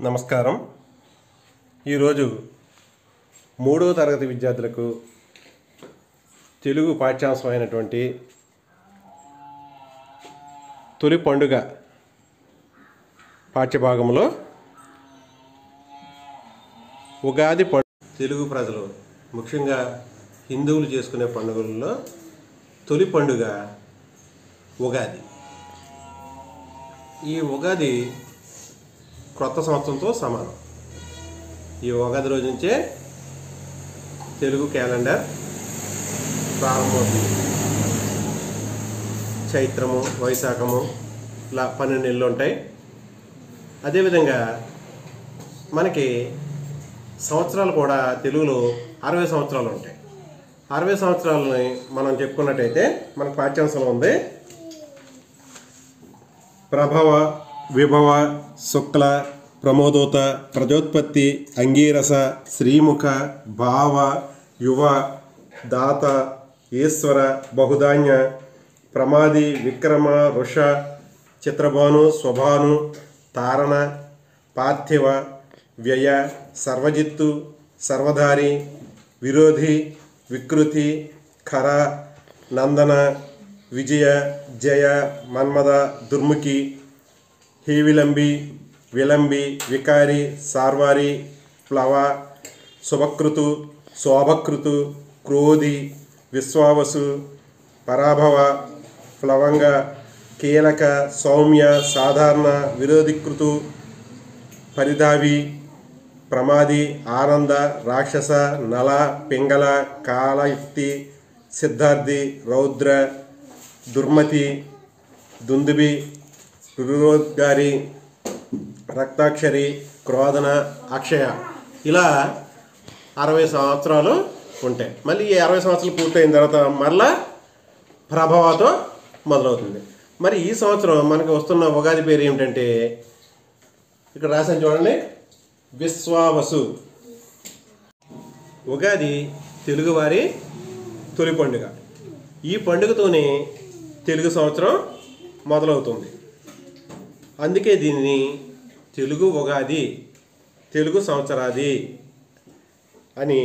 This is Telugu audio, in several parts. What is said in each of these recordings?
నమస్కారం. ఈరోజు 3వ తరగతి విద్యార్థులకు తెలుగు పాఠ్యాంశం అయినటువంటి తొలి పండుగ పాఠ్యభాగంలో ఉగాది తెలుగు ప్రజలు ముఖ్యంగా హిందువులు చేసుకునే పండుగలలో తొలి పండుగ ఉగాది. ఈ ఉగాది క్రొత్త సంవత్సరంతో సమానం. ఈ ఉగాది రోజు నుంచే తెలుగు క్యాలెండర్ ప్రారంభమవుతుంది. చైత్రము, వైశాఖము ఇలా 12 నెలలు ఉంటాయి. అదేవిధంగా మనకి సంవత్సరాలు కూడా తెలుగులో 60 సంవత్సరాలు ఉంటాయి. 60 సంవత్సరాలని మనం చెప్పుకున్నట్టయితే మనకు పాఠ్యాంశంలో ఉంది. ప్రభవ, విభవ, శుక్ల, ప్రమోదోత, ప్రజోత్పత్తి, అంగీరస, శ్రీముఖ, భావ, యువ, దాత, ఈశ్వర, బహుధాన్య, ప్రమాది, విక్రమ, ఋష, చిత్రభాను, స్వభాను, తారణ, పార్థివ, వ్యయ, సర్వజిత్తు, సర్వధారి, విరోధి, వికృతి, ఖర, నందన, విజయ, జయ, మన్మద, దుర్ముఖి, హీవిలంబి, విలంబి, వికారి, సార్వారి, ప్లవ, శుభకృతు, శోభకృతు, క్రోధి, విశ్వావసు, పరాభవ, ప్లవంగ, కీలక, సౌమ్య, సాధారణ, విరోధికృతు, పరిధావి, ప్రమాది, ఆనంద, రాక్షస, నల, పింగళ, కాలయుక్తి, సిద్ధార్థి, రౌద్ర, దుర్మతి, దుందుబి, రురోద్గారి, రక్తాక్షరి, క్రోధన, అక్షయ ఇలా 60 సంవత్సరాలు ఉంటాయి. మళ్ళీ ఈ 60 సంవత్సరాలు పూర్తయిన తర్వాత మరలా ప్రభావతో మొదలవుతుంది. మరి ఈ సంవత్సరం మనకు వస్తున్న ఉగాది పేరు ఏమిటంటే ఇక్కడ రాసాను చూడండి, విశ్వావసు. ఉగాది తెలుగువారి తొలి పండుగ. ఈ పండుగతోనే తెలుగు సంవత్సరం మొదలవుతుంది. అందుకే దీనిని తెలుగు ఉగాది, తెలుగు సంవత్సరాది అని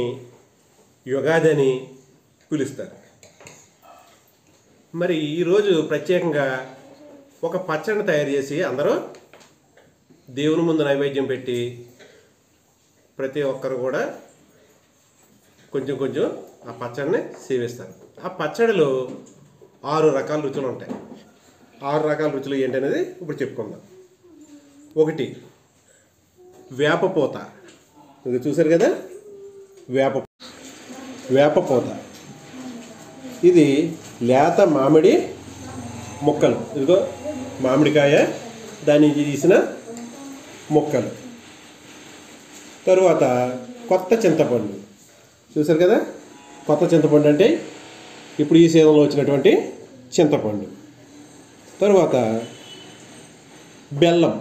యుగాది అని పిలుస్తారు. మరి ఈరోజు ప్రత్యేకంగా ఒక పచ్చడిని తయారు చేసి అందరూ దేవుని ముందు నైవేద్యం పెట్టి ప్రతి ఒక్కరు కూడా కొంచెం కొంచెం ఆ పచ్చడిని సేవిస్తారు. ఆ పచ్చడిలో 6 రకాల రుచులు ఉంటాయి. 6 రకాల రుచులు ఏంటనేది ఇప్పుడు చెప్పుకుందాం. 1 వేపపూత. ఇది చూసారు కదా, వేపపూత. ఇది లేత మామిడి ముక్కలు. ఇదిగో మామిడికాయ, దాని నుంచి తీసిన ముక్కలు. తరువాత కొత్త చింతపండు. చూసారు కదా, కొత్త చింతపండు అంటే ఇప్పుడు ఈ సీజన్లో వచ్చినటువంటి చింతపండు. తరువాత బెల్లం.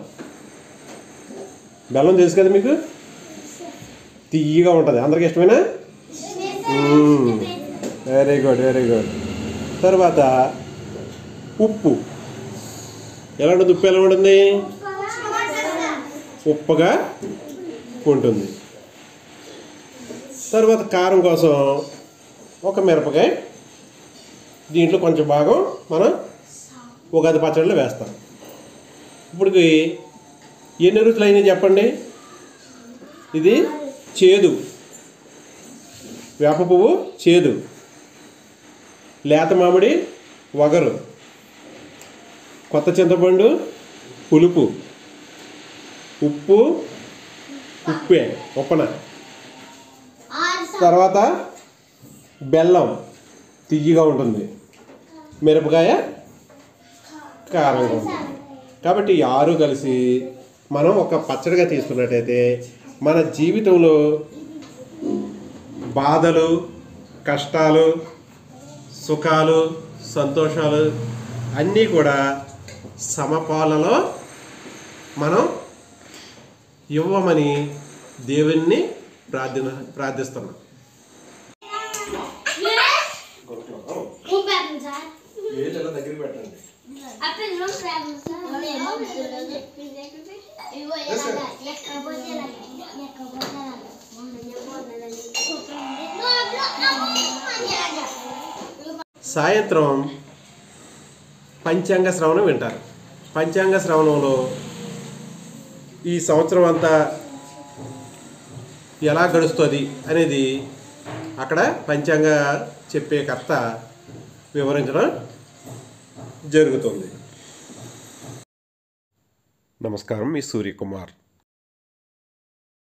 బెల్లం తెలుసు కదా మీకు, తియ్యగా ఉంటుంది. అందరికి ఇష్టమేనా? Very good, very good. తర్వాత ఉప్పు. ఎలా ఉంటుంది? ఉప్పు ఎలా ఉంటుంది? ఉప్పుగా ఉంటుంది. తర్వాత కారం కోసం ఒక మిరపకాయ, దీంట్లో కొంచెం భాగం మనం ఉగాది పచ్చడిలో వేస్తాం. ఇప్పుడు ఎన్ని రుచులు అయినాయి చెప్పండి? ఇది చేదు, వేప పువ్వు చేదు, లేత మామిడి వగరు, కొత్త చింతపండు పులుపు, ఉప్పు ఉప్పే ఉప్పన, తర్వాత బెల్లం తియ్యగా ఉంటుంది, మిరపకాయ కారంగా ఉంటుంది. కాబట్టి 6 కలిసి మనం ఒక పచ్చడిగా తీసుకున్నట్టయితే మన జీవితంలో బాధలు, కష్టాలు, సుఖాలు, సంతోషాలు అన్నీ కూడా సమపాలలో మనం ఇవ్వమని దేవుణ్ణి ప్రార్థిస్తున్నాం. దగ్గర పెట్టండి. సాయంత్రం పంచాంగ శ్రవణం వింటారు. పంచాంగ శ్రవణంలో ఈ సంవత్సరం అంతా ఎలా గడుస్తుంది అనేది అక్కడ పంచాంగ చెప్పే కర్త వివరించడం జరుగుతుంది. నమస్కారం, మీ సూర్యకుమార్.